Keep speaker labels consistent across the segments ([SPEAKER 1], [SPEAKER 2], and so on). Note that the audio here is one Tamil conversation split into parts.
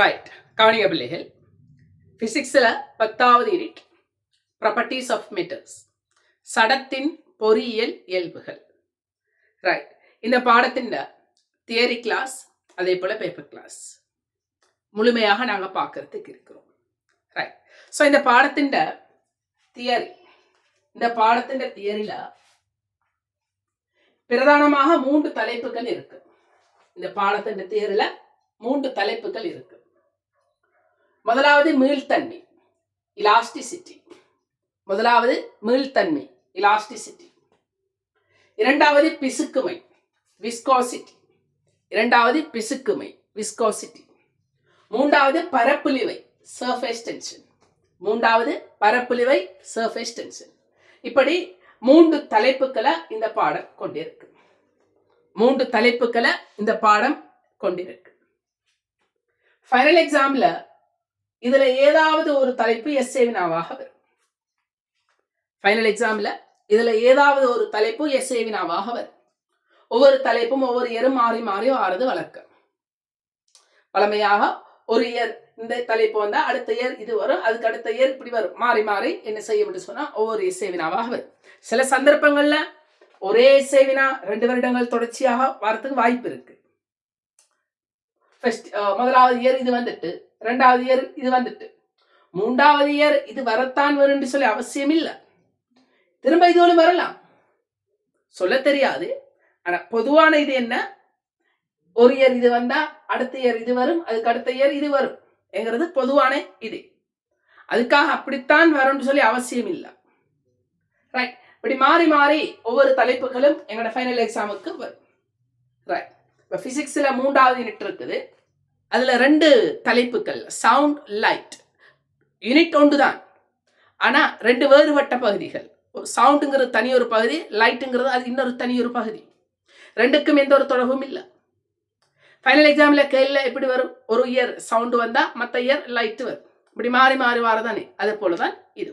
[SPEAKER 1] ரைட், கவனிங்க பிள்ளைகள். பிசிக்ஸில் 10வது யூனிட் ப்ராப்பர்ட்டிஸ் ஆஃப் மெட்டர்ஸ், சடத்தின் பொறியியல் இயல்புகள். ரைட், இந்த பாடத்தின் தியரி கிளாஸ் அதே போல பேப்பர் கிளாஸ் முழுமையாக நாங்கள் பார்க்கறதுக்கு இருக்கிறோம். ரைட், ஸோ இந்த பாடத்தின் தியரி, இந்த பாடத்தின் தியரியில பிரதானமாக 3 தலைப்புகள் இருக்கு. இந்த பாடத்தின் தியரியில 3 தலைப்புகள் இருக்கு. முதலாவது மீள்தன்மை, இலாஸ்டிசிட்டி. முதலாவது மீள்தன்மை, இலாஸ்டிசிட்டி. இரண்டாவது பிசுக்குமை, விஸ்கோசிட்டி. இரண்டாவது பிசுக்குமை, விஸ்கோசிட்டி. மூன்றாவது பரப்புலிவை, சர்ஃபேஸ் டென்ஷன். மூன்றாவது பரப்புலிவை, சர்ஃபேஸ் டென்ஷன். இப்படி 3 தலைப்புகளை இந்த பாடம் கொண்டிருக்கு. 3 தலைப்புகளை இந்த பாடம் கொண்டிருக்கு. ஃபைனல் எக்ஸாம்ல இதுல ஏதாவது ஒரு தலைப்பு எஸ்ஏ வினாவாக வரும். ஃபைனல் எக்ஸாம்ல இதுல ஏதாவது ஒரு தலைப்பு எஸ்ஏ வினாவாக வரும். ஒவ்வொரு தலைப்பும் ஒவ்வொரு இயரும் மாறி மாறி வாரது வழக்கம். பழமையாக ஒரு இயர் இந்த தலைப்பு வந்தா அடுத்த இயர் இது வரும், அதுக்கு அடுத்த இயர் இப்படி வரும், மாறி மாறி என்ன செய்ய சொன்னா ஒவ்வொரு எஸ்ஏ வினாவாக வரும். சில சந்தர்ப்பங்கள்ல ஒரே எஸ்ஏ வினா 2 வருடங்கள் தொடர்ச்சியாக வரத்துக்கு வாய்ப்பு இருக்கு. முதலாவது இயர் இது வந்துட்டு, 2வது இயர் இது வந்துட்டு, 3வது இயர் இது வரத்தான் வரும் சொல்லி அவசியம் இல்லை. திரும்ப இதோடு வரலாம், சொல்ல தெரியாது. ஆனா பொதுவான இது என்ன, ஒரு இயர் இது வந்தா அடுத்த இயர் இது வரும், அதுக்கு அடுத்த இயர் இது வரும் என்கிறது பொதுவான இது. அதுக்காக அப்படித்தான் வரும்னு சொல்லி அவசியம் இல்லை. ரைட், இப்படி மாறி மாறி ஒவ்வொரு தலைப்புகளும் எங்களோட ஃபைனல் எக்ஸாமுக்கு வரும். ரைட், இப்போ பிசிக்ஸ்ல 3வது யூனிட் இருக்குது. அதுல 2 தலைப்புகள், சவுண்ட், லைட். யூனிட் ஒன்று தான், ஆனா 2 வேறுபட்ட பகுதிகள். சவுண்டுங்கிறது தனி ஒரு பகுதி, லைட்டுங்கிறது அது இன்னொரு தனி ஒரு பகுதி. 2க்கும் எந்த ஒரு தொடர்பும் இல்லை. ஃபைனல் எக்ஸாம்ல கேள்வில எப்படி வரும், ஒரு இயர் சவுண்டு வந்தா மற்ற இயர் லைட் வரும். இப்படி மாறி மாறி வரதானே, அதே போலதான் இது.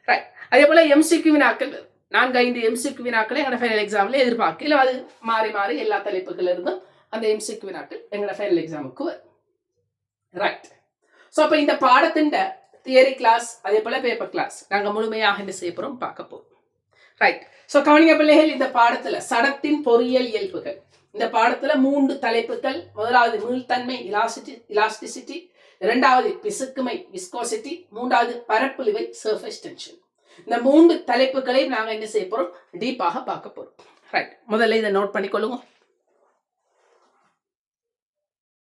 [SPEAKER 1] ரைட், அதே போல எம்சிக்யூ வினாக்கள் வரும். 4-5 எம்சிக்யூ வினாக்களை எங்களோட ஃபைனல் எக்ஸாம்ல எதிர்பார்க்கல. அது மாறி மாறி எல்லா தலைப்புகள் இருந்தும் அந்த எம்சிக்யூ வினாக்கள் எங்களோட ஃபைனல் எக்ஸாமுக்கு வரும். ரைட், ஸோ அப்போ இந்த பாடத்தின் தியரி கிளாஸ் அதே போல பேப்பர் கிளாஸ் நாங்கள் முழுமையாக என்ன செய்ய போறோம், பார்க்க போறோம். ரைட், ஸோ கவனிங்க பிள்ளைகள், இந்த பாடத்துல சடத்தின் பொறியியல் இயல்புகள், இந்த பாடத்துல 3 தலைப்புகள். முதலாவது மீள்தன்மை, இலாஸ்டிசிட்டி. 2வது பிசுக்குமை, விஸ்கோசிட்டி. 3வது பரப்புலிவை, சர்ஃபேஸ் டென்ஷன். இந்த 3 தலைப்புகளையும் நாங்கள் என்ன செய்ய போறோம், டீப்பாக பார்க்க போறோம். ரைட், முதல்ல இதை நோட் பண்ணிக்கொள்ளுங்க.